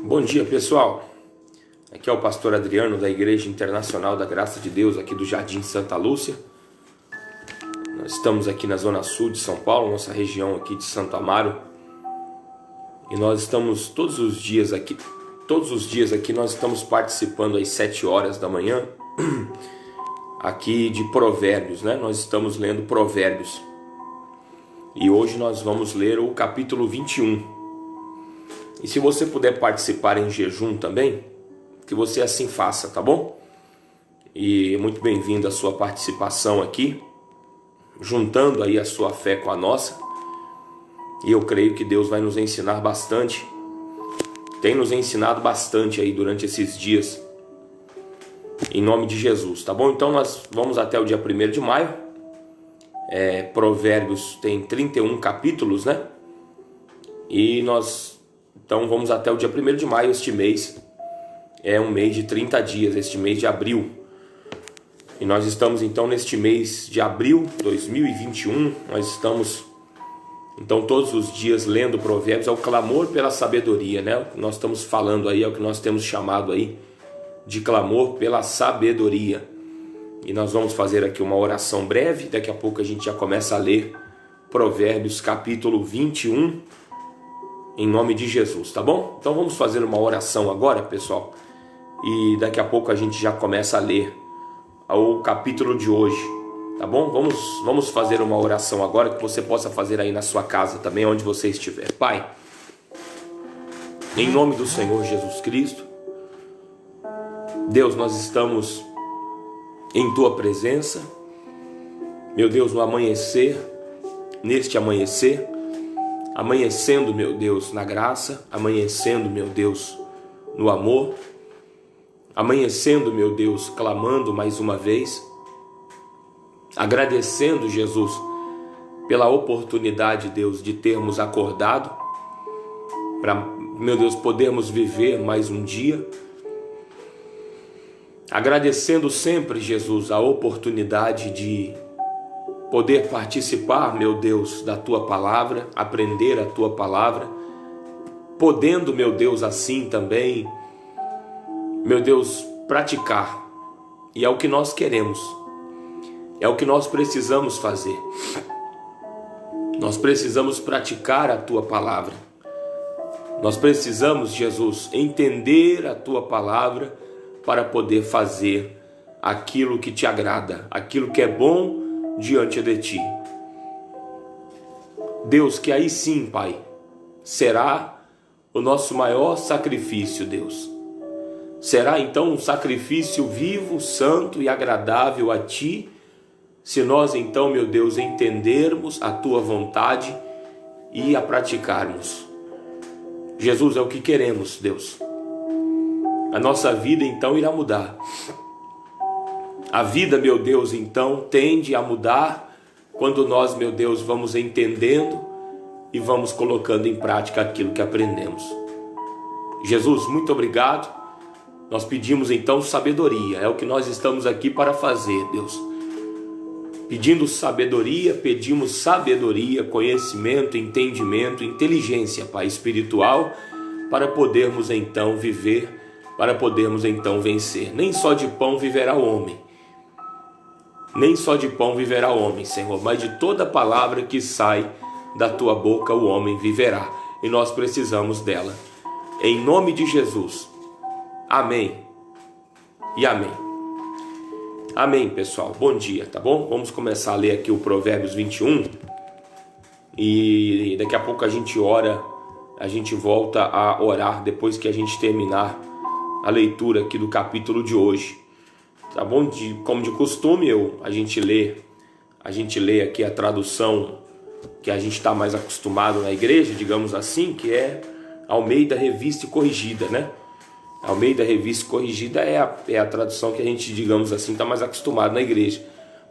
Bom dia, pessoal. Aqui é o pastor Adriano da Igreja Internacional da Graça de Deus, aqui do Jardim Santa Lúcia. Nós estamos aqui na zona sul de São Paulo, nossa região aqui de Santo Amaro. E nós estamos todos os dias aqui nós estamos participando às 7 horas da manhã aqui de Provérbios, né? Nós estamos lendo Provérbios. E hoje nós vamos ler o capítulo 21. E se você puder participar em jejum também, que você assim faça, tá bom? E muito bem-vindo a sua participação aqui, juntando aí a sua fé com a nossa. E eu creio que Deus vai nos ensinar bastante. Tem nos ensinado bastante aí durante esses dias. Em nome de Jesus, tá bom? Então nós vamos até o dia 1º de maio. Provérbios tem 31 capítulos, né? E então vamos até o dia 1º de maio. Este mês é um mês de 30 dias, este mês de abril. E nós estamos então neste mês de abril de 2021. Nós estamos então todos os dias lendo Provérbios. É o clamor pela sabedoria, né? O que nós estamos falando aí, é o que nós temos chamado aí de clamor pela sabedoria. E nós vamos fazer aqui uma oração breve. Daqui a pouco a gente já começa a ler Provérbios capítulo 21, em nome de Jesus, tá bom? Então vamos fazer uma oração agora, pessoal. E daqui a pouco a gente já começa a ler o capítulo de hoje, tá bom? Vamos fazer uma oração agora que você possa fazer aí na sua casa também, onde você estiver. Pai, em nome do Senhor Jesus Cristo, Deus, nós estamos em Tua presença, meu Deus, no amanhecer, neste amanhecer, amanhecendo, meu Deus, na graça, amanhecendo, meu Deus, no amor, amanhecendo, meu Deus, clamando mais uma vez, agradecendo, Jesus, pela oportunidade, Deus, de termos acordado, para, meu Deus, podermos viver mais um dia, agradecendo sempre, Jesus, a oportunidade de poder participar, meu Deus, da Tua palavra, aprender a Tua palavra, podendo, meu Deus, assim também, meu Deus, praticar. E é o que nós queremos, é o que nós precisamos fazer. Nós precisamos praticar a Tua palavra. Nós precisamos, Jesus, entender a Tua palavra para poder fazer aquilo que Te agrada, aquilo que é bom diante de Ti. Deus, que aí sim, Pai, será o nosso maior sacrifício, Deus. Será então um sacrifício vivo, santo e agradável a Ti, se nós então, meu Deus, entendermos a Tua vontade e a praticarmos. Jesus, é o que queremos, Deus. A nossa vida então irá mudar. A vida, meu Deus, então tende a mudar quando nós, meu Deus, vamos entendendo e vamos colocando em prática aquilo que aprendemos. Jesus, muito obrigado. Nós pedimos então sabedoria, é o que nós estamos aqui para fazer, Deus. Pedimos sabedoria, conhecimento, entendimento, inteligência, Pai, espiritual, para podermos então viver, para podermos então vencer. Nem só de pão viverá o homem. Nem só de pão viverá o homem, Senhor, mas de toda palavra que sai da Tua boca o homem viverá. E nós precisamos dela. Em nome de Jesus. Amém. E amém. Amém, pessoal. Bom dia, tá bom? Vamos começar a ler aqui o Provérbios 21. E daqui a pouco a gente ora, a gente volta a orar depois que a gente terminar a leitura aqui do capítulo de hoje. Tá bom? Como de costume, a gente lê aqui a tradução que a gente está mais acostumado na igreja, digamos assim, que é Almeida Revista e Corrigida, né? Almeida Revista e Corrigida é a tradução que a gente, digamos assim, está mais acostumado na igreja.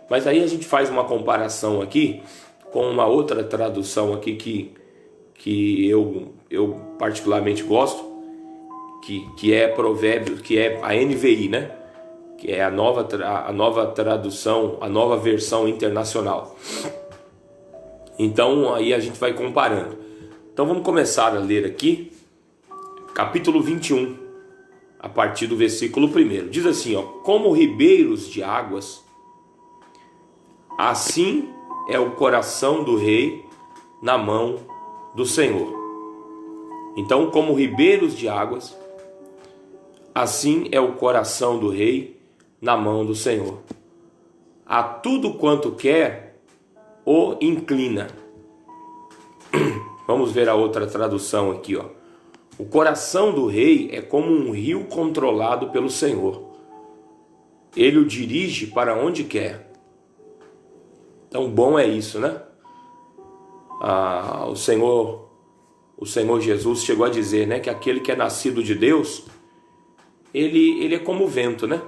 Mas aí a gente faz uma comparação aqui com uma outra tradução aqui que eu particularmente gosto, que é Provérbios, que é a NVI, né? Que é a nova tradução, a nova versão internacional. Então aí a gente vai comparando. Então vamos começar a ler aqui capítulo 21, a partir do versículo 1. Diz assim, ó: como ribeiros de águas, assim é o coração do rei na mão do Senhor. Então, como ribeiros de águas, assim é o coração do rei na mão do Senhor. A tudo quanto quer, o inclina. Vamos ver a outra tradução aqui, ó. O coração do rei é como um rio controlado pelo Senhor. Ele o dirige para onde quer. Então, bom é isso, né? O Senhor Jesus chegou a dizer, né, que aquele que é nascido de Deus, ele é como o vento, né?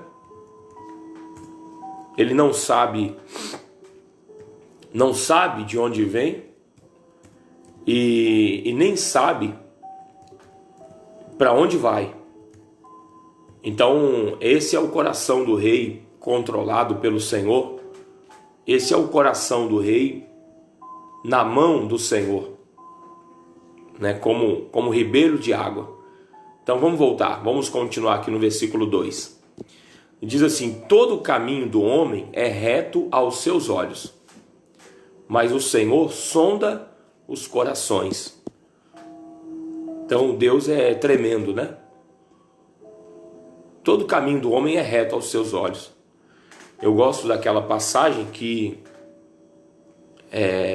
Ele não sabe de onde vem e nem sabe para onde vai. Então, esse é o coração do rei controlado pelo Senhor. Esse é o coração do rei na mão do Senhor, né? Como ribeiro de água. Então vamos voltar, vamos continuar aqui no versículo 2. Diz assim: todo o caminho do homem é reto aos seus olhos, mas o Senhor sonda os corações. Então Deus é tremendo, né? Todo o caminho do homem é reto aos seus olhos. Eu gosto daquela passagem que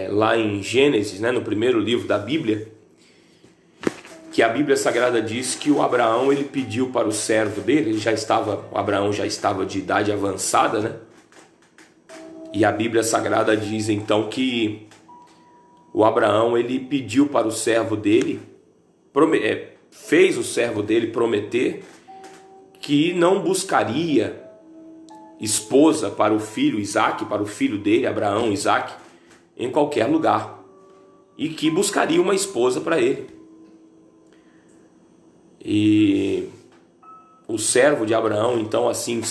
lá em Gênesis, né, no primeiro livro da Bíblia, que a Bíblia Sagrada diz que o Abraão, ele pediu para o servo dele, o Abraão já estava de idade avançada, né? E a Bíblia Sagrada diz então que o Abraão, ele pediu para o servo dele, fez o servo dele prometer que não buscaria esposa para o filho Isaque, para o filho dele, Abraão, Isaque, em qualquer lugar, e que buscaria uma esposa para ele. E o servo de Abraão, então, assim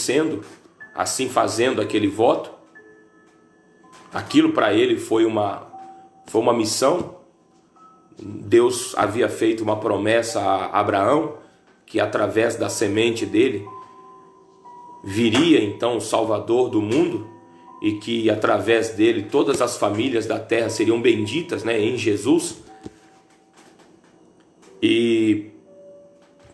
fazendo aquele voto, aquilo para ele foi uma missão. Deus havia feito uma promessa a Abraão, que através da semente dele viria então o Salvador do mundo, e que através dele todas as famílias da terra seriam benditas, né, em Jesus. E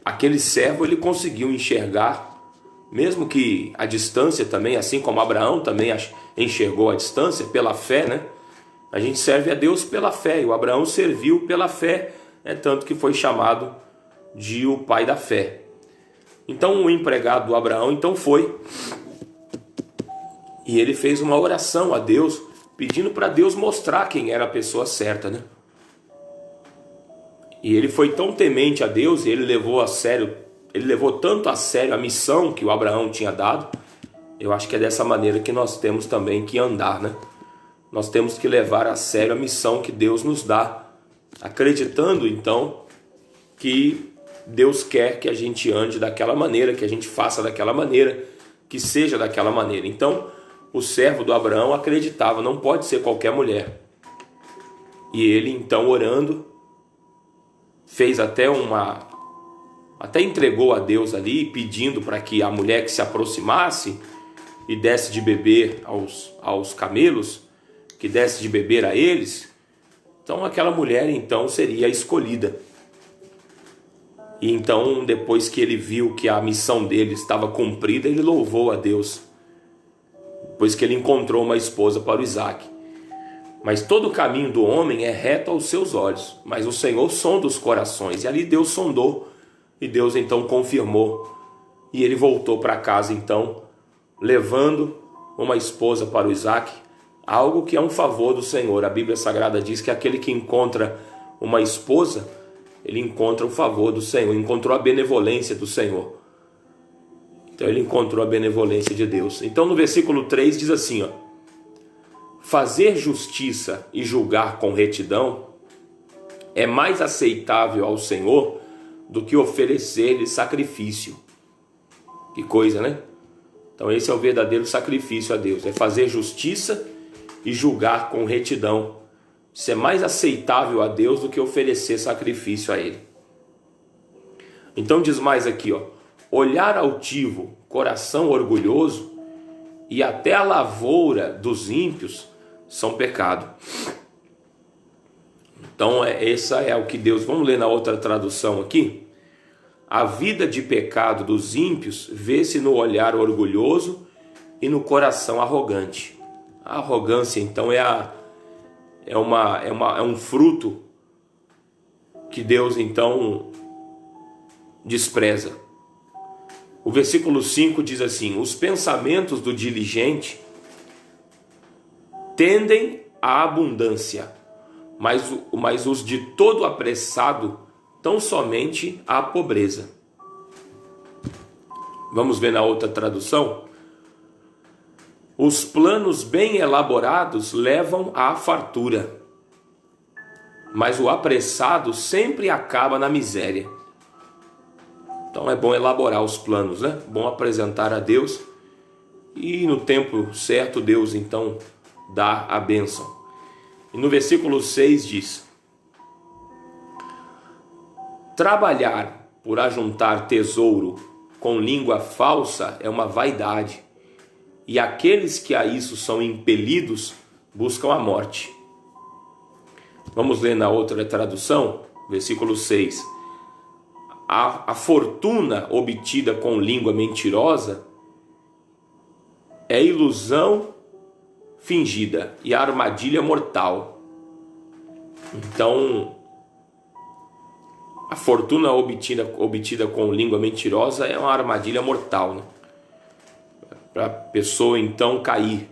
aquele servo, ele conseguiu enxergar, mesmo que a distância também, assim como Abraão também enxergou a distância pela fé, né? A gente serve a Deus pela fé, e o Abraão serviu pela fé, tanto que foi chamado de o pai da fé. Então o empregado do Abraão então foi, e ele fez uma oração a Deus, pedindo para Deus mostrar quem era a pessoa certa, né? E ele foi tão temente a Deus, e ele levou tanto a sério a missão que o Abraão tinha dado. Eu acho que é dessa maneira que nós temos também que andar, né? Nós temos que levar a sério a missão que Deus nos dá, acreditando então que Deus quer que a gente ande daquela maneira, que a gente faça daquela maneira, que seja daquela maneira. Então o servo do Abraão acreditava, não pode ser qualquer mulher. E ele então, orando, fez até entregou a Deus ali, pedindo para que a mulher que se aproximasse e desse de beber aos camelos, que desse de beber a eles. Então aquela mulher então seria escolhida. E então, depois que ele viu que a missão dele estava cumprida, ele louvou a Deus, depois que ele encontrou uma esposa para o Isaque. Mas todo o caminho do homem é reto aos seus olhos, mas o Senhor sonda os corações. E ali Deus sondou, e Deus então confirmou. E ele voltou para casa então, levando uma esposa para o Isaque, algo que é um favor do Senhor. A Bíblia Sagrada diz que aquele que encontra uma esposa, ele encontra o favor do Senhor, encontrou a benevolência do Senhor. Então ele encontrou a benevolência de Deus. Então no versículo 3 diz assim, ó: fazer justiça e julgar com retidão é mais aceitável ao Senhor do que oferecer-lhe sacrifício. Que coisa, né? Então esse é o verdadeiro sacrifício a Deus, é fazer justiça e julgar com retidão. Isso é mais aceitável a Deus do que oferecer sacrifício a Ele. Então diz mais aqui, ó, olhar altivo, coração orgulhoso e até a lavoura dos ímpios são pecado. Então essa é o que Deus, vamos ler na outra tradução aqui. A vida de pecado dos ímpios vê-se no olhar orgulhoso e no coração arrogante. A arrogância então é um fruto que Deus então despreza. O versículo 5 diz assim: os pensamentos do diligente tendem à abundância, mas os de todo apressado tão somente à pobreza. Vamos ver na outra tradução. Os planos bem elaborados levam à fartura, mas o apressado sempre acaba na miséria. Então é bom elaborar os planos, né? Bom apresentar a Deus e no tempo certo Deus então dá a bênção. E no versículo 6 diz: trabalhar por ajuntar tesouro com língua falsa é uma vaidade, e aqueles que a isso são impelidos buscam a morte. Vamos ler na outra tradução, versículo 6. A fortuna obtida com língua mentirosa é ilusão fingida e a armadilha mortal. Então, a fortuna obtida com língua mentirosa é uma armadilha mortal, né? Para a pessoa então cair.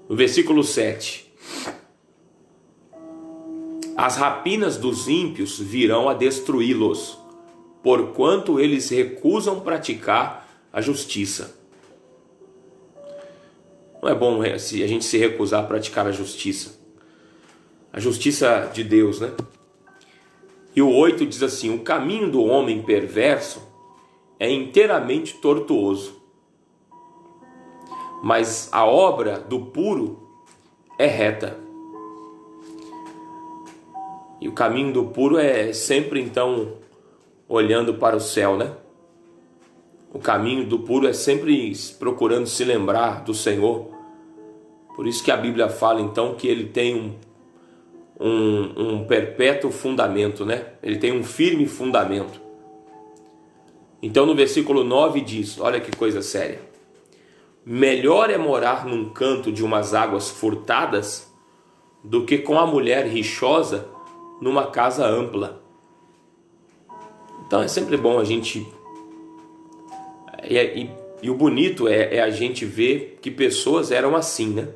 No versículo 7. As rapinas dos ímpios virão a destruí-los, porquanto eles recusam praticar a justiça. Não é bom se a gente se recusar a praticar a justiça de Deus, né? E o 8 diz assim: o caminho do homem perverso é inteiramente tortuoso, mas a obra do puro é reta. E o caminho do puro é sempre então olhando para o céu, né? O caminho do puro é sempre procurando se lembrar do Senhor. Por isso que a Bíblia fala então que ele tem um perpétuo fundamento, né? Ele tem um firme fundamento. Então no versículo 9 diz, olha que coisa séria: melhor é morar num canto de umas águas furtadas do que com a mulher rixosa numa casa ampla. Então é sempre bom a gente... E o bonito é a gente ver que pessoas eram assim, né?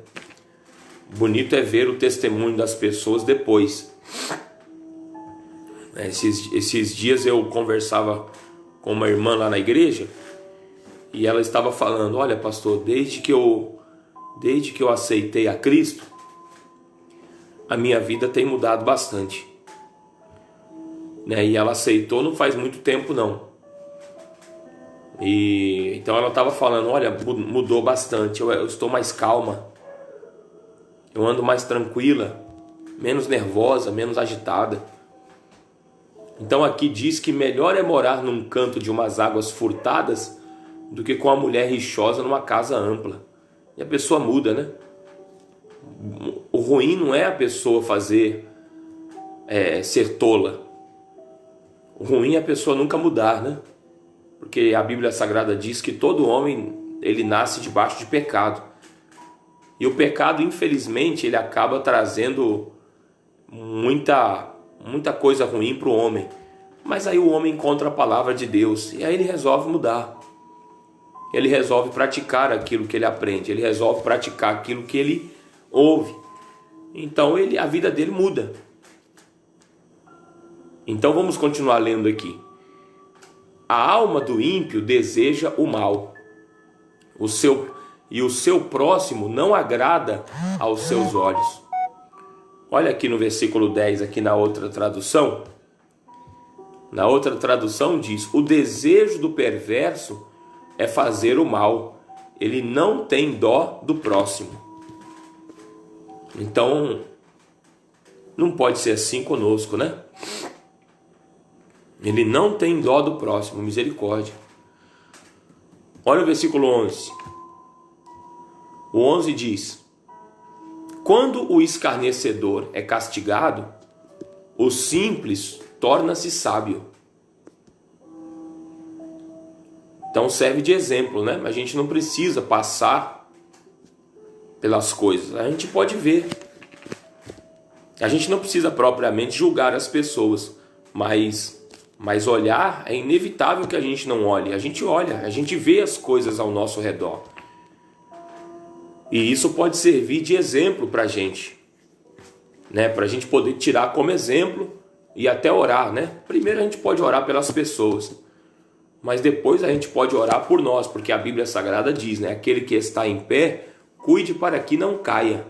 Bonito é ver o testemunho das pessoas depois. Esses dias eu conversava com uma irmã lá na igreja e ela estava falando: olha, pastor, desde que eu aceitei a Cristo, a minha vida tem mudado bastante, né? E ela aceitou não faz muito tempo não. E então ela estava falando: olha, mudou bastante, eu estou mais calma, eu ando mais tranquila, menos nervosa, menos agitada. Então aqui diz que melhor é morar num canto de umas águas furtadas do que com a mulher rixosa numa casa ampla. E a pessoa muda, né? O ruim não é a pessoa ser tola. O ruim é a pessoa nunca mudar, né? Porque a Bíblia Sagrada diz que todo homem, ele nasce debaixo de pecado. E o pecado, infelizmente, ele acaba trazendo muita coisa ruim para o homem. Mas aí o homem encontra a palavra de Deus e aí ele resolve mudar. Ele resolve praticar aquilo que ele aprende. Ele resolve praticar aquilo que ele ouve. Então a vida dele muda. Então vamos continuar lendo aqui. A alma do ímpio deseja o mal. O seu próximo não agrada aos seus olhos. Olha aqui no versículo 10, aqui na outra tradução. Na outra tradução diz: o desejo do perverso é fazer o mal. Ele não tem dó do próximo. Então, não pode ser assim conosco, né? Ele não tem dó do próximo, misericórdia. Olha o versículo 11. O 11 diz: quando o escarnecedor é castigado, o simples torna-se sábio. Então serve de exemplo, né? Mas a gente não precisa passar pelas coisas. A gente pode ver. A gente não precisa propriamente julgar as pessoas, mas olhar, é inevitável que a gente não olhe. A gente olha, a gente vê as coisas ao nosso redor. E isso pode servir de exemplo para a gente, né? Para a gente poder tirar como exemplo e até orar, né? Primeiro a gente pode orar pelas pessoas, mas depois a gente pode orar por nós, porque a Bíblia Sagrada diz, né? Aquele que está em pé, cuide para que não caia.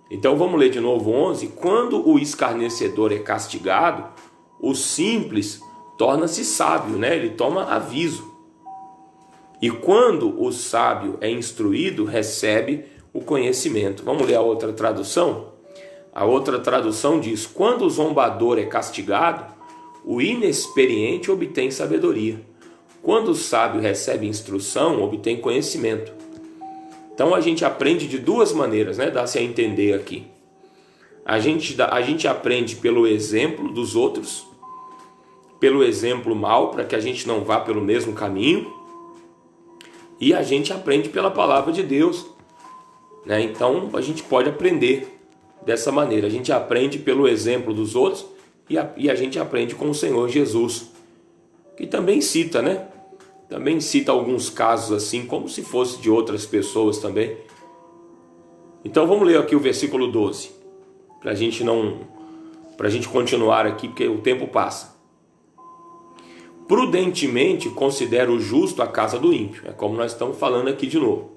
Então vamos ler de novo 11. Quando o escarnecedor é castigado, o simples torna-se sábio, né? Ele toma aviso. E quando o sábio é instruído, recebe o conhecimento. Vamos ler a outra tradução? A outra tradução diz: quando o zombador é castigado, o inexperiente obtém sabedoria. Quando o sábio recebe instrução, obtém conhecimento. Então a gente aprende de duas maneiras, né? Dá-se a entender aqui. A gente aprende pelo exemplo dos outros, pelo exemplo mau, para que a gente não vá pelo mesmo caminho. E a gente aprende pela palavra de Deus, né? Então a gente pode aprender dessa maneira. A gente aprende pelo exemplo dos outros e a gente aprende com o Senhor Jesus, que também cita, né? Também cita alguns casos assim, como se fosse de outras pessoas também. Então vamos ler aqui o versículo 12, para a gente continuar aqui, porque o tempo passa. Prudentemente considera o justo a casa do ímpio. É como nós estamos falando aqui de novo.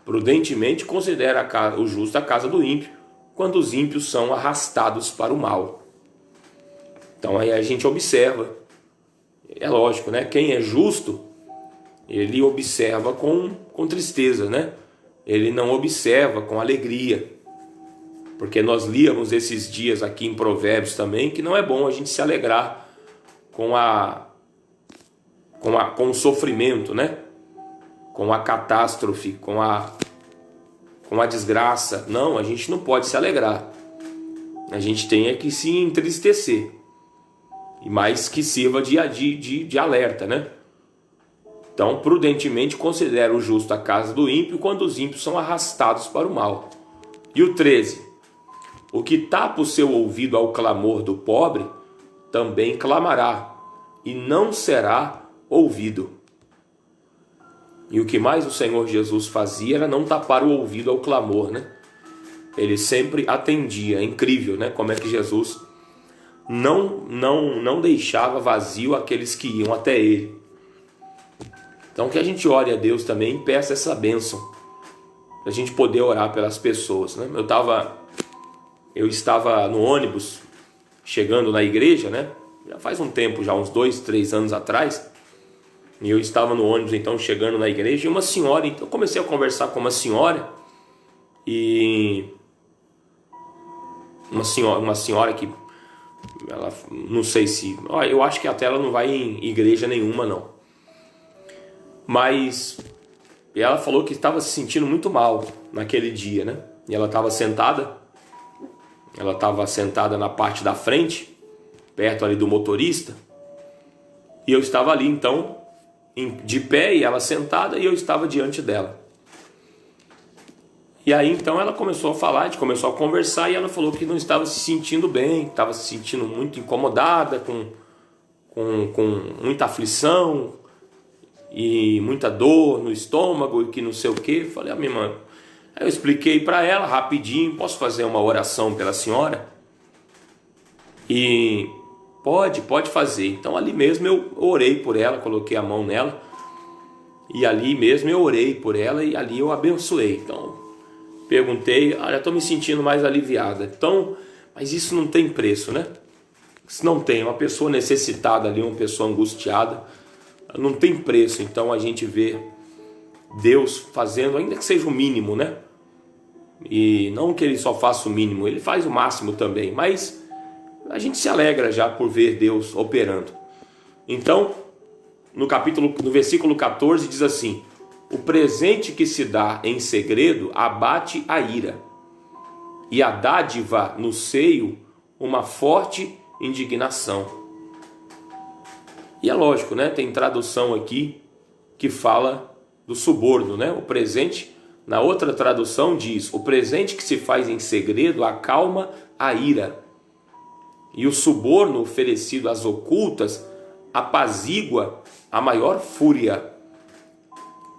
Prudentemente considera o justo a casa do ímpio, quando os ímpios são arrastados para o mal. Então aí a gente observa. É lógico, né? Quem é justo, ele observa com tristeza, né? Ele não observa com alegria. Porque nós líamos esses dias aqui em Provérbios também, que não é bom a gente se alegrar com o sofrimento, né? Com a catástrofe, com a desgraça. Não, a gente não pode se alegrar. A gente tem que se entristecer. E mais que sirva de alerta, né? Então, prudentemente considera o justo a casa do ímpio, quando os ímpios são arrastados para o mal. E o 13. O que tapa o seu ouvido ao clamor do pobre, também clamará, e não será ouvido. E o que mais o Senhor Jesus fazia era não tapar o ouvido ao clamor, né? Ele sempre atendia. É incrível, né? Como é que Jesus não deixava vazio aqueles que iam até ele. Então que a gente ore a Deus também e peça essa bênção, para a gente poder orar pelas pessoas, né? Eu estava no ônibus chegando na igreja, né? Já faz um tempo, já uns 2, 3 anos atrás. E eu estava no ônibus então chegando na igreja, e uma senhora, então eu comecei a conversar com uma senhora, e uma senhora que ela, não sei se, eu acho que até ela não vai em igreja nenhuma não, mas ela falou que estava se sentindo muito mal naquele dia, né? E ela estava sentada na parte da frente, perto ali do motorista, e eu estava ali então de pé, e ela sentada, e eu estava diante dela. E aí então ela começou a falar, a gente começou a conversar, e ela falou que não estava se sentindo bem, estava se sentindo muito incomodada, com muita aflição e muita dor no estômago, e que não sei o que. Falei, minha irmã, aí eu expliquei para ela rapidinho: posso fazer uma oração pela senhora? E pode fazer. Então ali mesmo eu orei por ela, coloquei a mão nela, e ali mesmo eu orei por ela, e ali eu abençoei. Então perguntei, já estou me sentindo mais aliviada. Então, mas isso não tem preço, né? Isso não tem. Uma pessoa necessitada ali, uma pessoa angustiada, não tem preço. Então a gente vê Deus fazendo, ainda que seja o mínimo, né? E não que ele só faça o mínimo, ele faz o máximo também, mas a gente se alegra já por ver Deus operando. Então, no versículo 14 diz assim: o presente que se dá em segredo abate a ira, e a dádiva no seio uma forte indignação. E é lógico, né? Tem tradução aqui que fala do suborno, né? O presente, na outra tradução diz: o presente que se faz em segredo acalma a ira, e o suborno oferecido às ocultas apazigua a maior fúria.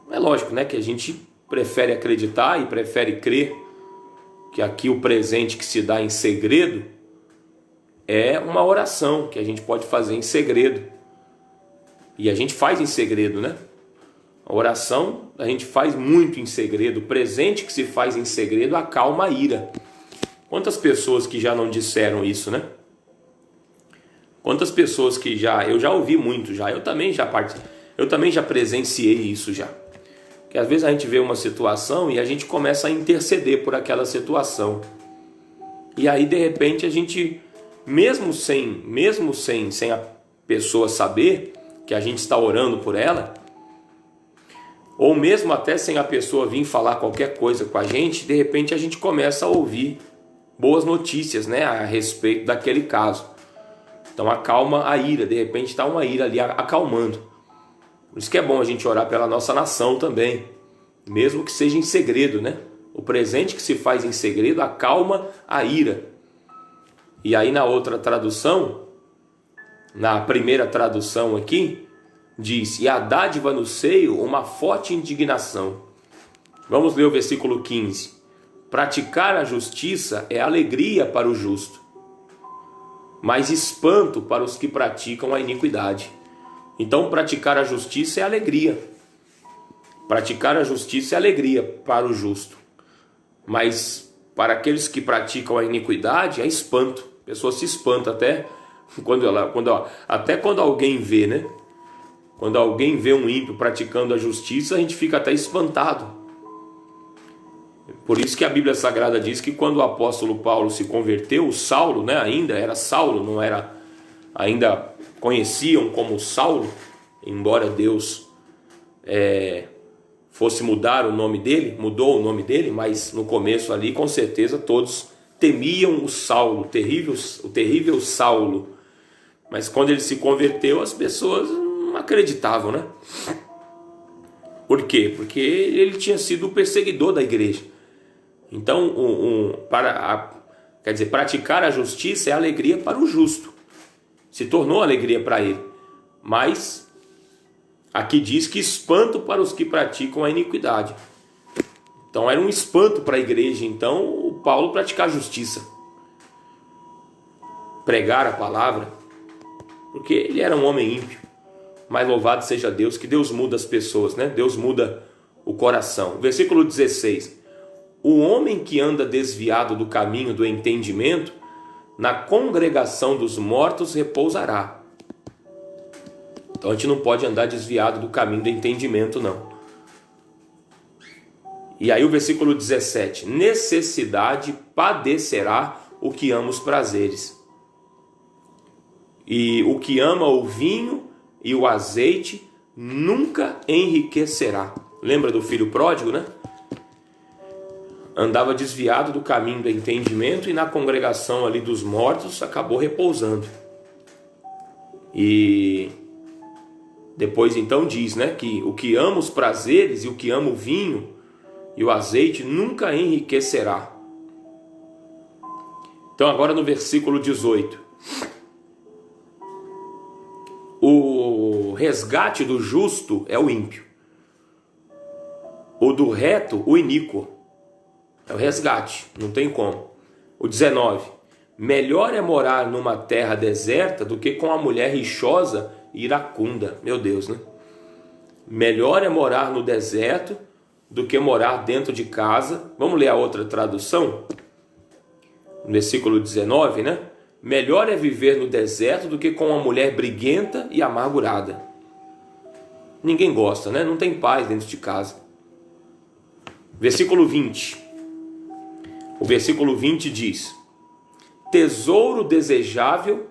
É lógico, né, que a gente prefere acreditar e prefere crer que aqui o presente que se dá em segredo é uma oração que a gente pode fazer em segredo. E a gente faz em segredo, né? A oração a gente faz muito em segredo. O presente que se faz em segredo acalma a ira. Quantas pessoas que já não disseram isso, né? Quantas pessoas que eu já ouvi muito já. Eu também já presenciei isso já. Que às vezes a gente vê uma situação e a gente começa a interceder por aquela situação. E aí de repente a gente, mesmo sem a pessoa saber que a gente está orando por ela, ou mesmo até sem a pessoa vir falar qualquer coisa com a gente, de repente a gente começa a ouvir boas notícias, né, a respeito daquele caso. Então acalma a ira, de repente está uma ira ali acalmando. Por isso que é bom a gente orar pela nossa nação também, mesmo que seja em segredo, né? O presente que se faz em segredo acalma a ira. E aí na outra tradução, na primeira tradução aqui, diz: e a dádiva no seio uma forte indignação. Vamos ler o versículo 15. Praticar a justiça é alegria para o justo, mas espanto para os que praticam a iniquidade. Então praticar a justiça é alegria. Praticar a justiça é alegria para o justo, mas para aqueles que praticam a iniquidade é espanto. A pessoa se espanta até quando alguém vê, né? Quando alguém vê um ímpio praticando a justiça, a gente fica até espantado. Por isso que a Bíblia Sagrada diz que quando o apóstolo Paulo se converteu, o Saulo, né, ainda era Saulo, não era, ainda conheciam como Saulo, embora Deus fosse mudar o nome dele, mudou o nome dele, mas no começo ali com certeza todos temiam o Saulo, o terrível Saulo. Mas quando ele se converteu, as pessoas não acreditavam, né? Por quê? Porque ele tinha sido o perseguidor da igreja. Então, praticar a justiça é alegria para o justo. Se tornou alegria para ele. Mas aqui diz que espanto para os que praticam a iniquidade. Então era um espanto para a igreja, então, o Paulo praticar a justiça. Pregar a palavra. Porque ele era um homem ímpio. Mas louvado seja Deus, que Deus muda as pessoas, né? Deus muda o coração. Versículo 16. O homem que anda desviado do caminho do entendimento, na congregação dos mortos repousará. Então a gente não pode andar desviado do caminho do entendimento, não. E aí o versículo 17. Necessidade padecerá o que ama os prazeres. E o que ama o vinho e o azeite nunca enriquecerá. Lembra do filho pródigo, né? Andava desviado do caminho do entendimento e na congregação ali dos mortos acabou repousando. E depois então diz, né, que o que ama os prazeres e o que ama o vinho e o azeite nunca enriquecerá. Então agora no versículo 18. O resgate do justo é o ímpio. O do reto, o iníquo. É o resgate, não tem como. O 19. Melhor é morar numa terra deserta do que com a mulher rixosa e iracunda. Meu Deus, né? Melhor é morar no deserto do que morar dentro de casa. Vamos ler a outra tradução? No versículo 19, né? Melhor é viver no deserto do que com uma mulher briguenta e amargurada. Ninguém gosta, né? Não tem paz dentro de casa. Versículo 20. O versículo 20 diz: Tesouro desejável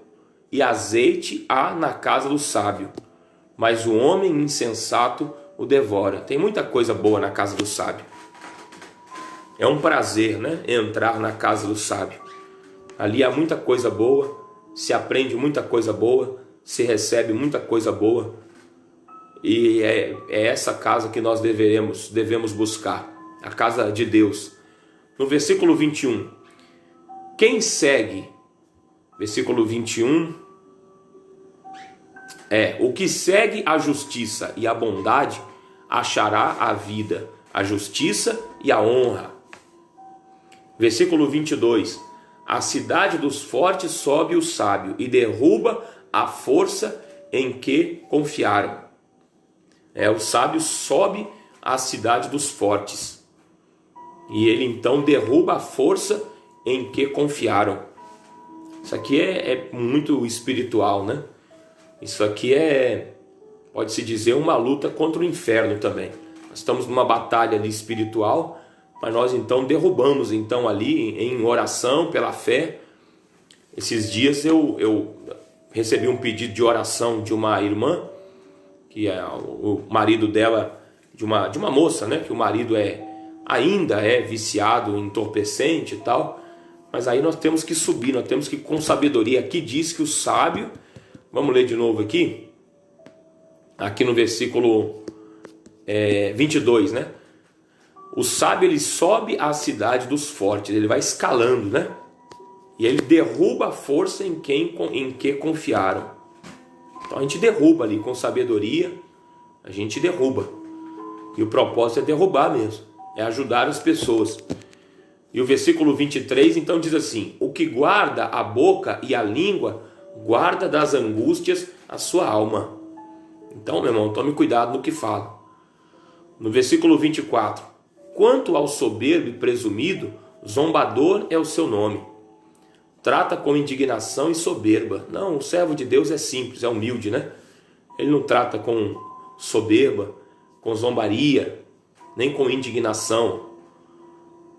e azeite há na casa do sábio, mas o homem insensato o devora. Tem muita coisa boa na casa do sábio. É um prazer, né? Entrar na casa do sábio. Ali há muita coisa boa, se aprende muita coisa boa, se recebe muita coisa boa. E é essa casa que nós devemos buscar, a casa de Deus. No versículo 21, quem segue, versículo 21, o que segue a justiça e a bondade achará a vida, a justiça e a honra. Versículo 22, a cidade dos fortes sobe o sábio e derruba a força em que confiaram. O sábio sobe a cidade dos fortes e ele então derruba a força em que confiaram. Isso aqui é muito espiritual, né? Isso aqui pode-se dizer, uma luta contra o inferno também. Nós estamos numa batalha ali espiritual, mas nós então derrubamos então ali em oração, pela fé. Esses dias eu recebi um pedido de oração de uma irmã, que é o marido dela, de uma moça, né? Que o marido ainda é viciado em entorpecente e tal. Mas aí nós temos que subir, nós temos que ir com sabedoria. Aqui diz que o sábio, vamos ler de novo aqui no versículo 22, né? O sábio, ele sobe à cidade dos fortes, ele vai escalando, né? E ele derruba a força em que confiaram. Então a gente derruba ali com sabedoria, a gente derruba. E o propósito é derrubar mesmo, é ajudar as pessoas. E o versículo 23 então diz assim: o que guarda a boca e a língua, guarda das angústias a sua alma. Então, meu irmão, tome cuidado no que fala. No versículo 24, quanto ao soberbo e presumido, zombador é o seu nome. Trata com indignação e soberba. Não, o servo de Deus é simples, é humilde, né? Ele não trata com soberba, com zombaria, nem com indignação.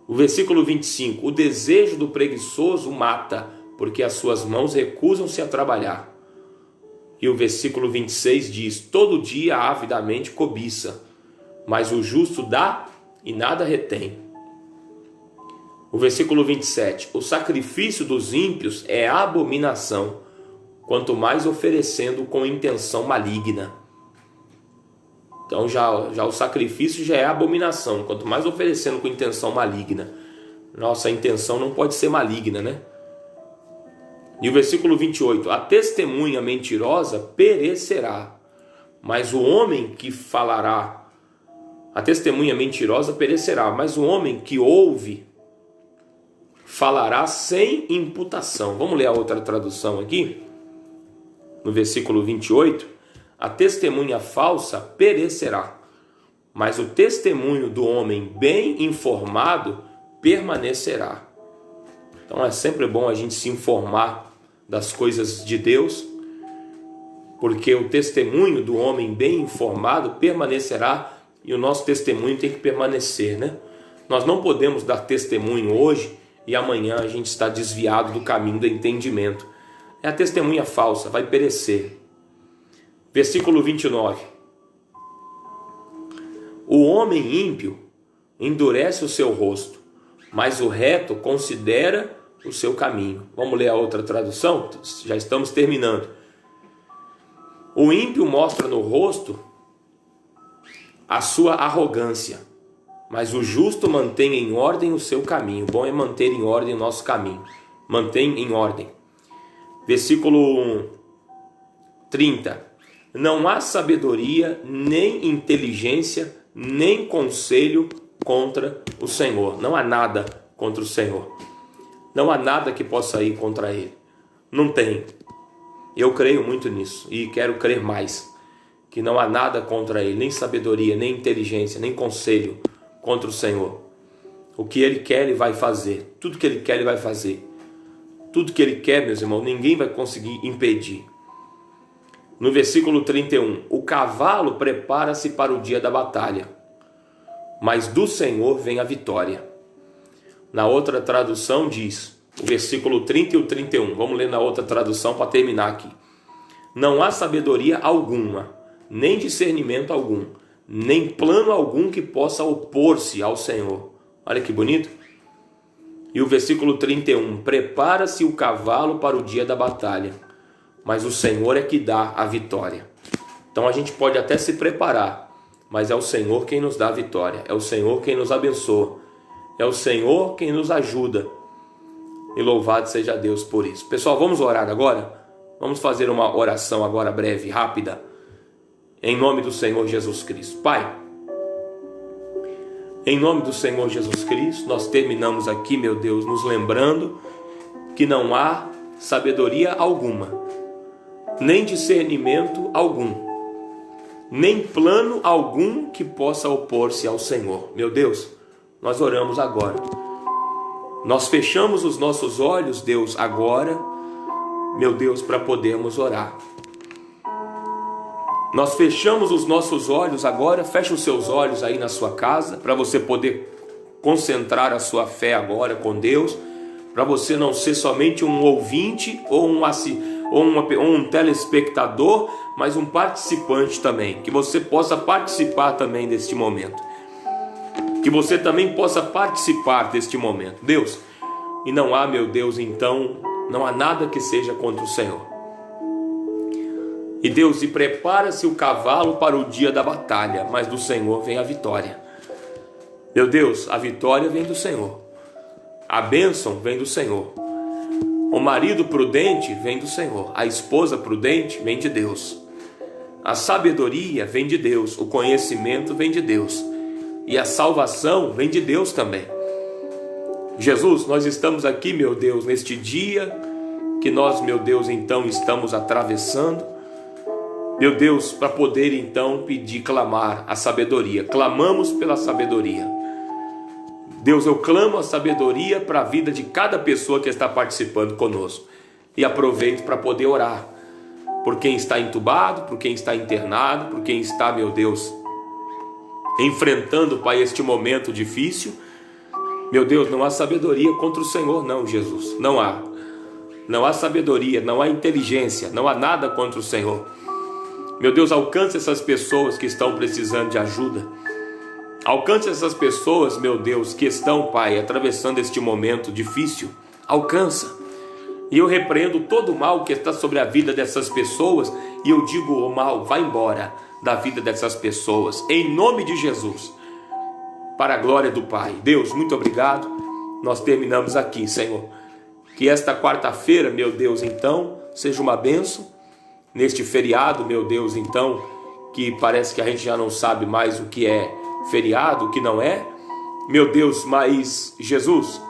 O versículo 25, o desejo do preguiçoso mata, porque as suas mãos recusam-se a trabalhar. E o versículo 26 diz, todo dia avidamente cobiça, mas o justo dá e nada retém. O versículo 27, o sacrifício dos ímpios é abominação, quanto mais oferecendo com intenção maligna. Então já o sacrifício já é abominação, quanto mais oferecendo com intenção maligna. Nossa intenção não pode ser maligna, né? E o versículo 28, a testemunha mentirosa perecerá, mas o homem que falará, a testemunha mentirosa perecerá, mas o homem que ouve falará sem imputação. Vamos ler a outra tradução aqui? No versículo 28, a testemunha falsa perecerá, mas o testemunho do homem bem informado permanecerá. Então é sempre bom a gente se informar das coisas de Deus, porque o testemunho do homem bem informado permanecerá e o nosso testemunho tem que permanecer, né? Nós não podemos dar testemunho hoje e amanhã a gente está desviado do caminho do entendimento. É a testemunha falsa, vai perecer. Versículo 29. O homem ímpio endurece o seu rosto, mas o reto considera o seu caminho. Vamos ler a outra tradução? Já estamos terminando. O ímpio mostra no rosto a sua arrogância, mas o justo mantém em ordem o seu caminho. Bom é manter em ordem o nosso caminho. Mantém em ordem. Versículo 30. Não há sabedoria, nem inteligência, nem conselho contra o Senhor. Não há nada contra o Senhor. Não há nada que possa ir contra Ele. Não tem. Eu creio muito nisso e quero crer mais. Que não há nada contra Ele, nem sabedoria, nem inteligência, nem conselho contra o Senhor. O que Ele quer, Ele vai fazer. Tudo que Ele quer, Ele vai fazer. Tudo que Ele quer, meus irmãos, ninguém vai conseguir impedir. No versículo 31, o cavalo prepara-se para o dia da batalha, mas do Senhor vem a vitória. Na outra tradução diz, o versículo 30 e o 31. Vamos ler na outra tradução para terminar aqui. Não há sabedoria alguma, nem discernimento algum, nem plano algum que possa opor-se ao Senhor. Olha que bonito. E o versículo 31. Prepara-se o cavalo para o dia da batalha, mas o Senhor é que dá a vitória. Então a gente pode até se preparar, mas é o Senhor quem nos dá a vitória. É o Senhor quem nos abençoa. É o Senhor quem nos ajuda. E louvado seja Deus por isso. Pessoal, vamos orar agora? Vamos fazer uma oração agora breve, rápida. Em nome do Senhor Jesus Cristo. Pai, em nome do Senhor Jesus Cristo, nós terminamos aqui, meu Deus, nos lembrando que não há sabedoria alguma, nem discernimento algum, nem plano algum que possa opor-se ao Senhor. Meu Deus, nós oramos agora. Nós fechamos os nossos olhos, Deus, agora, meu Deus, para podermos orar. Nós fechamos os nossos olhos agora. Feche os seus olhos aí na sua casa, para você poder concentrar a sua fé agora com Deus, para você não ser somente um ouvinte ou um telespectador, mas um participante também. Que você possa participar também deste momento. Que você também possa participar deste momento. Deus, e não há, meu Deus, então, não há nada que seja contra o Senhor. E Deus, e prepara-se o cavalo para o dia da batalha, mas do Senhor vem a vitória. Meu Deus, a vitória vem do Senhor. A bênção vem do Senhor. O marido prudente vem do Senhor. A esposa prudente vem de Deus. A sabedoria vem de Deus. O conhecimento vem de Deus. E a salvação vem de Deus também. Jesus, nós estamos aqui, meu Deus, neste dia que nós, meu Deus, então estamos atravessando. Meu Deus, para poder então pedir, clamar a sabedoria. Clamamos pela sabedoria. Deus, eu clamo a sabedoria para a vida de cada pessoa que está participando conosco. E aproveito para poder orar. Por quem está entubado, por quem está internado, por quem está, meu Deus, enfrentando, Pai, este momento difícil. Meu Deus, não há sabedoria contra o Senhor, não, Jesus. Não há. Não há sabedoria, não há inteligência, não há nada contra o Senhor. Meu Deus, alcance essas pessoas que estão precisando de ajuda. Alcance essas pessoas, meu Deus, que estão, Pai, atravessando este momento difícil. Alcança. E eu repreendo todo o mal que está sobre a vida dessas pessoas. E eu digo, o mal, vai embora da vida dessas pessoas. Em nome de Jesus. Para a glória do Pai. Deus, muito obrigado. Nós terminamos aqui, Senhor. Que esta quarta-feira, meu Deus, então, seja uma bênção. Neste feriado, meu Deus, então, que parece que a gente já não sabe mais o que é feriado, o que não é. Meu Deus, mas Jesus,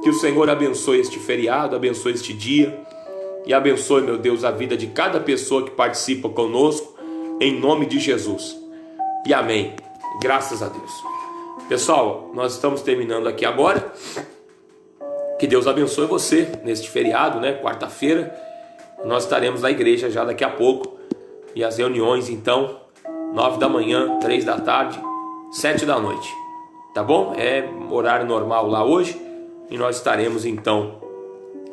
que o Senhor abençoe este feriado, abençoe este dia e abençoe, meu Deus, a vida de cada pessoa que participa conosco, em nome de Jesus. E amém. Graças a Deus. Pessoal, nós estamos terminando aqui agora. Que Deus abençoe você neste feriado, né? Quarta-feira. Nós estaremos na igreja já daqui a pouco. E as reuniões, então, 9 da manhã, 3 da tarde, 7 da noite. Tá bom? É horário normal lá hoje. E nós estaremos, então,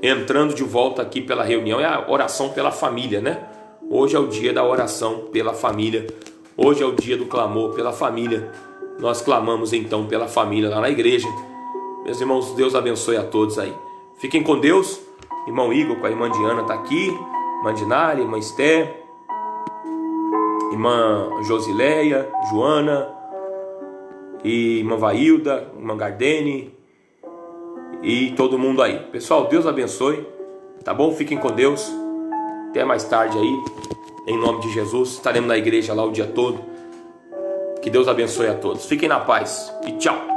entrando de volta aqui pela reunião. É a oração pela família, né? Hoje é o dia da oração pela família. Hoje é o dia do clamor pela família. Nós clamamos, então, pela família lá na igreja. Meus irmãos, Deus abençoe a todos aí. Fiquem com Deus. Irmão Igor com a irmã Diana está aqui, irmã Dinari, irmã Esther, irmã Josileia, Joana, e irmã Vailda, irmã Gardene e todo mundo aí. Pessoal, Deus abençoe, tá bom? Fiquem com Deus. Até mais tarde aí, em nome de Jesus. Estaremos na igreja lá o dia todo. Que Deus abençoe a todos. Fiquem na paz e tchau.